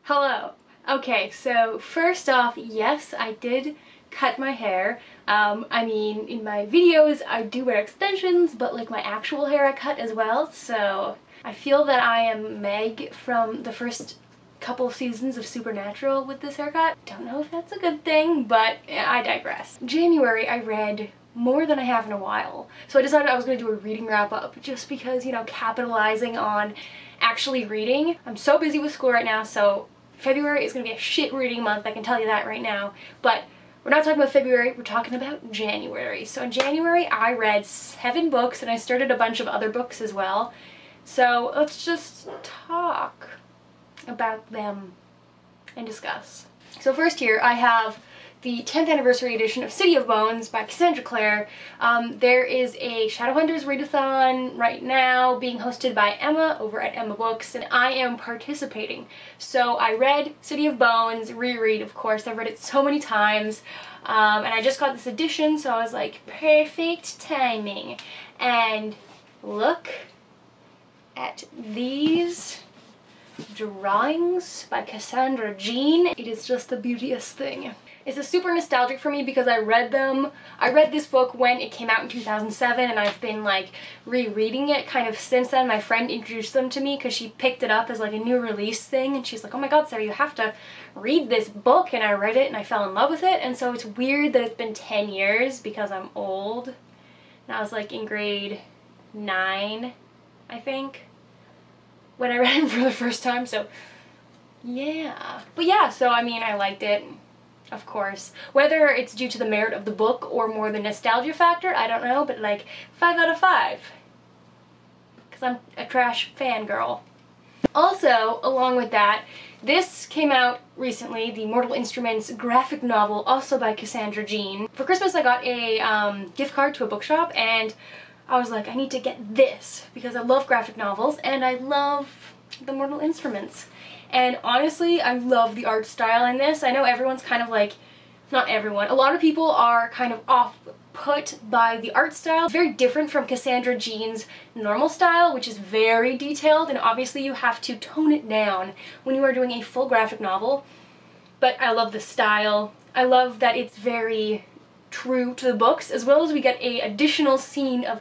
Hello. Okay, so first off, yes, I did cut my hair. I mean, in my videos I do wear extensions, but like my actual hair I cut as well, so I feel that I am Meg from the first couple seasons of Supernatural with this haircut. Don't know if that's a good thing, but I digress. January I read more than I have in a while, so I decided I was going to do a reading wrap-up just because, you know, capitalizing on actually reading. I'm so busy with school right now, so February is going to be a shit reading month, I can tell you that right now. But we're not talking about February, we're talking about January. So in January I read 7 books and I started a bunch of other books as well. So let's just talk about them and discuss. So first here I have the 10th anniversary edition of City of Bones by Cassandra Clare. There is a Shadowhunters readathon right now being hosted by Emma over at Emma Books, and I am participating. So I read City of Bones, reread of course, I've read it so many times, and I just got this edition, so I was like, perfect timing. And look at these drawings by Cassandra Jean. It is just the beauteous thing. It's a super nostalgic for me because I read this book when it came out in 2007, and I've been like rereading it kind of since then. My friend introduced them to me because she picked it up as like a new release thing, and she's like, oh my god, Sarah, you have to read this book, and I read it and I fell in love with it. And so it's weird that it's been 10 years because I'm old, and I was like in grade 9, I think, when I read it for the first time. So yeah, but yeah, so I mean, I liked it. Of course. Whether it's due to the merit of the book or more the nostalgia factor, I don't know, but like 5 out of 5. Because I'm a trash fangirl. Also, along with that, this came out recently, the Mortal Instruments graphic novel, also by Cassandra Jean. For Christmas I got a gift card to a bookshop, and I was like, I need to get this because I love graphic novels and I love the Mortal Instruments. And honestly, I love the art style in this. I know everyone's kind of like, not everyone, a lot of people are kind of off-put by the art style. It's very different from Cassandra Jean's normal style, which is very detailed, and obviously you have to tone it down when you are doing a full graphic novel. But I love the style. I love that it's very true to the books, as well as we get a additional scene of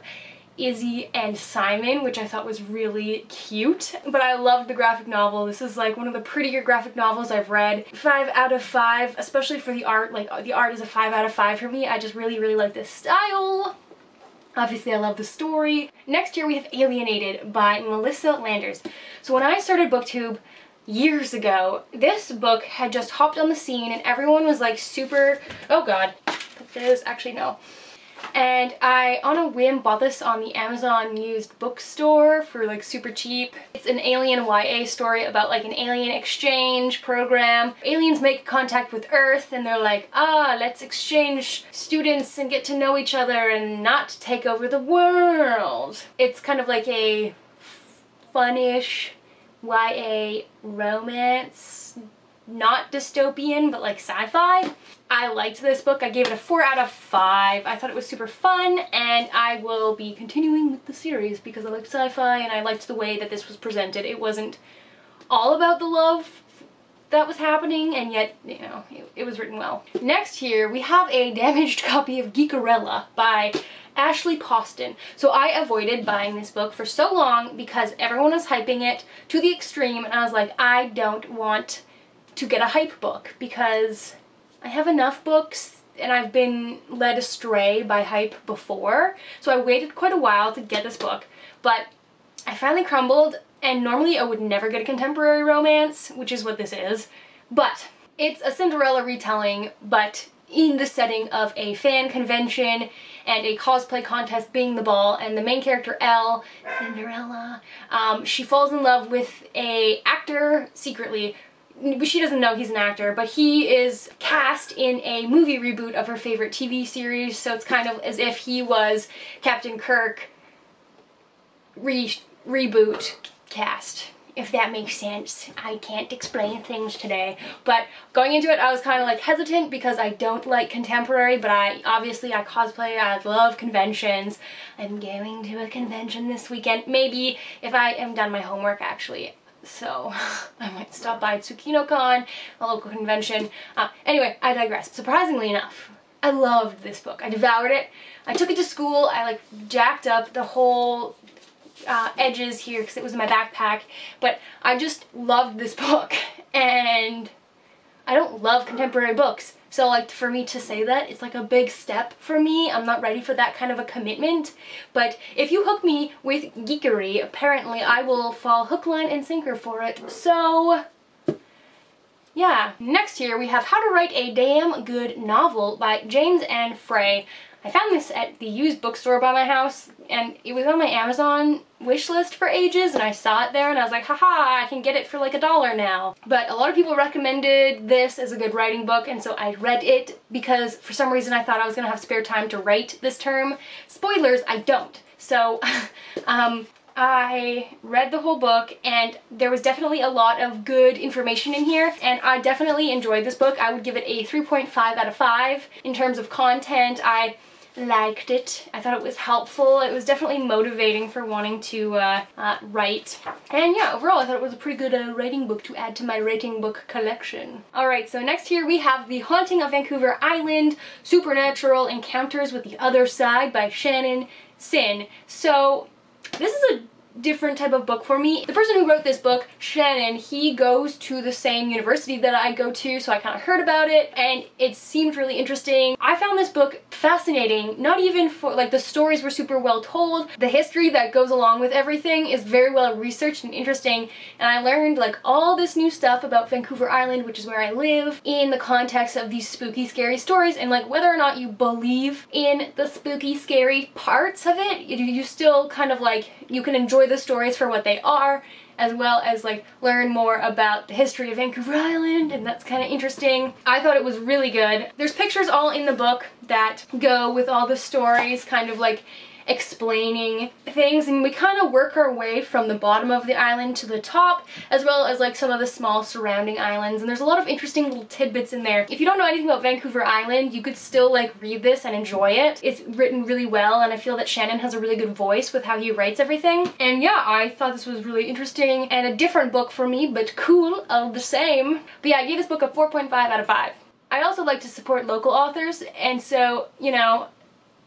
Izzy and Simon, which I thought was really cute. But I loved the graphic novel. This is like one of the prettier graphic novels I've read. 5 out of 5, especially for the art. Like, the art is a 5 out of 5 for me. I just really, really like this style. Obviously, I love the story. Next here we have Alienated by Melissa Landers. So when I started BookTube years ago, this book had just hopped on the scene and everyone was like super, oh god, there's actually no. And I, on a whim, bought this on the Amazon used bookstore for like super cheap. It's an alien YA story about like an alien exchange program. Aliens make contact with Earth and they're like, let's exchange students and get to know each other and not take over the world. It's kind of like a fun-ish YA romance. Not dystopian, but like sci-fi. I liked this book. I gave it a 4 out of 5. I thought it was super fun, and I will be continuing with the series because I liked sci-fi and I liked the way that this was presented. It wasn't all about the love that was happening, and yet, you know, it was written well. Next here, we have a damaged copy of Geek Arella by Ashley Poston. So I avoided buying this book for so long because everyone was hyping it to the extreme, and I was like, I don't want to get a hype book because I have enough books and I've been led astray by hype before. So I waited quite a while to get this book, but I finally crumbled, and normally I would never get a contemporary romance, which is what this is, but it's a Cinderella retelling, but in the setting of a fan convention and a cosplay contest being the ball, and the main character, Elle, Cinderella, she falls in love with a actor secretly. She doesn't know he's an actor, but he is cast in a movie reboot of her favorite TV series, so it's kind of as if he was Captain Kirk reboot cast, if that makes sense. I can't explain things today, but going into it I was kind of like hesitant because I don't like contemporary, but I cosplay, I love conventions. I'm going to a convention this weekend, maybe if I am done my homework actually. so I might stop by TsukinoCon, a local convention. Anyway, I digress. Surprisingly enough, I loved this book. I devoured it. I took it to school. I like jacked up the whole edges here because it was in my backpack, but I just loved this book, and I don't love contemporary books, so like for me to say that, it's like a big step for me. I'm not ready for that kind of a commitment, but if you hook me with geekery, apparently I will fall hook, line, and sinker for it. So yeah. Next here we have How to Write a Damn Good Novel by James and Frey. I found this at the used bookstore by my house, and it was on my Amazon wish list for ages, and I saw it there and I was like, haha, I can get it for like $1 now. But a lot of people recommended this as a good writing book, and so I read it because for some reason I thought I was gonna have spare time to write this term. Spoilers, I don't. So I read the whole book, and there was definitely a lot of good information in here, and I definitely enjoyed this book. I would give it a 3.5 out of 5. In terms of content, I liked it. I thought it was helpful. It was definitely motivating for wanting to write. And yeah, overall I thought it was a pretty good writing book to add to my writing book collection. Alright, so next here we have The Haunting of Vancouver Island, Supernatural Encounters with the Other Side by Shannon Sin. So this is a different type of book for me. The person who wrote this book, Shannon, he goes to the same university that I go to, so I kind of heard about it, and it seemed really interesting. I found this book fascinating, not even for, like, the stories were super well told, the history that goes along with everything is very well researched and interesting, and I learned, like, all this new stuff about Vancouver Island, which is where I live, in the context of these spooky, scary stories, and, like, whether or not you believe in the spooky, scary parts of it, you still kind of, like, you can enjoy the stories for what they are, as well as like learn more about the history of Vancouver Island, and that's kind of interesting. I thought it was really good. There's pictures all in the book that go with all the stories, kind of like explaining things, and we kind of work our way from the bottom of the island to the top, as well as like some of the small surrounding islands, and there's a lot of interesting little tidbits in there. If you don't know anything about Vancouver Island, you could still like read this and enjoy it. It's written really well, and I feel that Shannon has a really good voice with how he writes everything. And yeah, I thought this was really interesting and a different book for me, but cool all the same. But yeah, I gave this book a 4.5 out of 5. I also like to support local authors, and so, you know,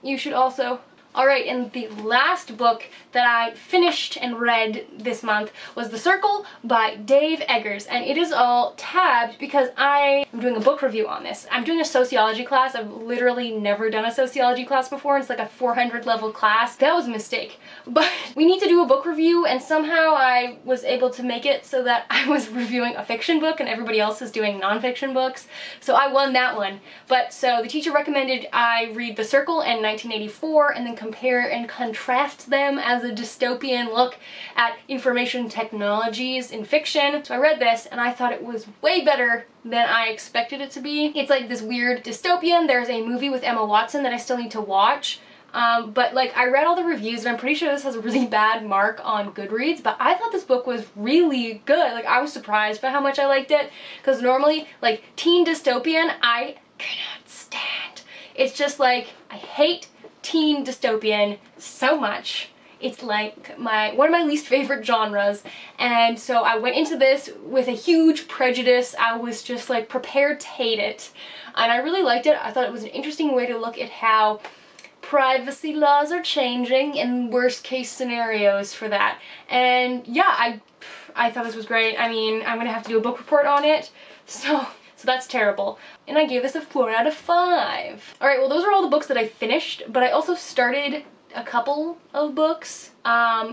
you should also. Alright, and the last book that I finished and read this month was The Circle by Dave Eggers, and it is all tabbed because I am doing a book review on this. I'm doing a sociology class. I've literally never done a sociology class before. It's like a 400 level class. That was a mistake. But we need to do a book review, and somehow I was able to make it so that I was reviewing a fiction book and everybody else is doing non-fiction books. So I won that one. But so the teacher recommended I read The Circle and 1984 and then compare and contrast them as a dystopian look at information technologies in fiction. So I read this and I thought it was way better than I expected it to be. It's like this weird dystopian. There's a movie with Emma Watson that I still need to watch. But like I read all the reviews and I'm pretty sure this has a really bad mark on Goodreads, but I thought this book was really good. Like I was surprised by how much I liked it, because normally like teen dystopian I cannot stand. It's just like I hate teen dystopian so much. It's like one of my least favorite genres, and so I went into this with a huge prejudice. I was just like prepared to hate it, and I really liked it. I thought it was an interesting way to look at how privacy laws are changing and worst case scenarios for that. And yeah, I thought this was great. I mean, I'm gonna have to do a book report on it, so that's terrible. And I gave this a 4 out of 5. Alright, well those are all the books that I finished, but I also started a couple of books.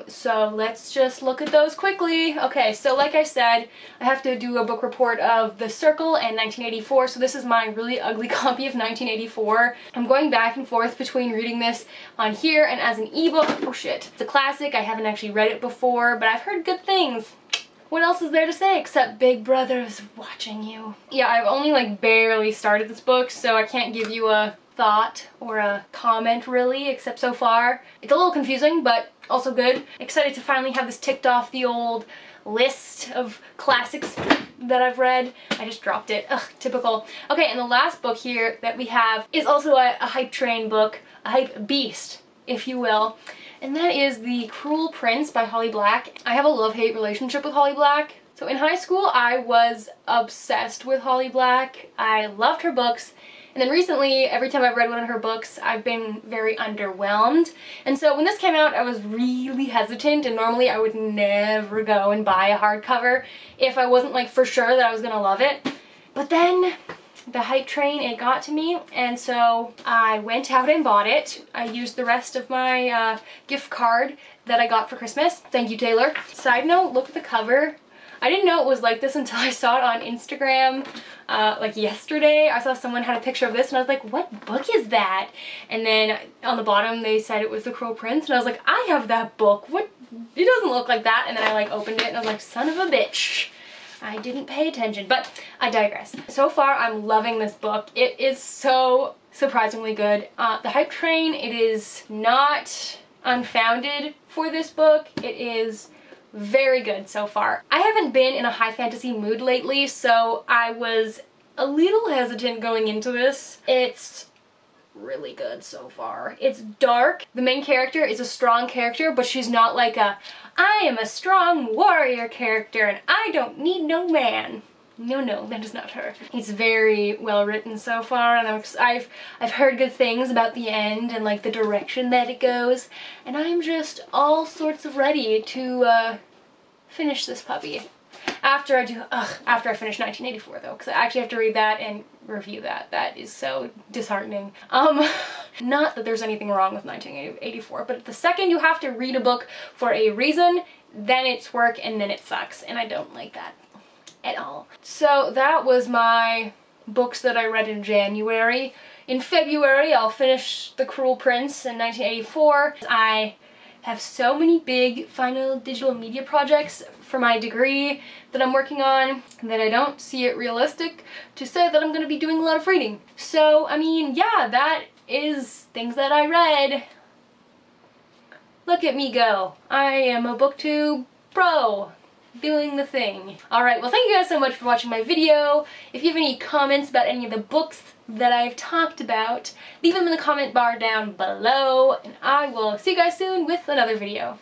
So let's just look at those quickly. Okay, so like I said, I have to do a book report of The Circle and 1984, so this is my really ugly copy of 1984. I'm going back and forth between reading this on here and as an ebook. Oh shit. It's a classic. I haven't actually read it before, but I've heard good things. What else is there to say except Big Brother is watching you? Yeah, I've only like barely started this book, so I can't give you a thought or a comment really, except so far. It's a little confusing, but also good. Excited to finally have this ticked off the old list of classics that I've read. I just dropped it. Ugh, typical. Okay, and the last book here that we have is also a hype train book, a hype beast, if you will. and that is The Cruel Prince by Holly Black. I have a love-hate relationship with Holly Black. So in high school, I was obsessed with Holly Black. I loved her books. And then recently, every time I've read one of her books, I've been very underwhelmed. And so when this came out, I was really hesitant, and normally I would never go and buy a hardcover if I wasn't like for sure that I was gonna love it. But then the hype train, it got to me, and so I went out and bought it. I used the rest of my gift card that I got for Christmas. Thank you, Taylor. Side note, look at the cover. I didn't know it was like this until I saw it on Instagram like yesterday. I saw someone had a picture of this and I was like, what book is that? And then on the bottom they said it was The Cruel Prince, and I was like, I have that book. What? It doesn't look like that. And then I like opened it and I was like, son of a bitch. I didn't pay attention, but I digress. So far, I'm loving this book. It is so surprisingly good. The hype train, it is not unfounded for this book. It is very good so far. I haven't been in a high fantasy mood lately, so I was a little hesitant going into this. It's really good so far. It's dark. The main character is a strong character, but she's not like a I am a strong warrior character and I don't need no man. No, that is not her. It's very well written so far, and I've heard good things about the end and like the direction that it goes, and I'm just all sorts of ready to finish this puppy. After I finish 1984 though, because I actually have to read that and review that. That is so disheartening. Not that there's anything wrong with 1984, but the second you have to read a book for a reason, then it's work and then it sucks, and I don't like that at all. So that was my books that I read in January. In February, I'll finish The Cruel Prince in 1984. I have so many big final digital media projects for my degree that I'm working on that I don't see it realistic to say that I'm going to be doing a lot of reading. So, I mean, yeah, that is things that I read. Look at me go. I am a booktube pro. Doing the thing. Alright, well thank you guys so much for watching my video. If you have any comments about any of the books that I've talked about, leave them in the comment bar down below, and I will see you guys soon with another video.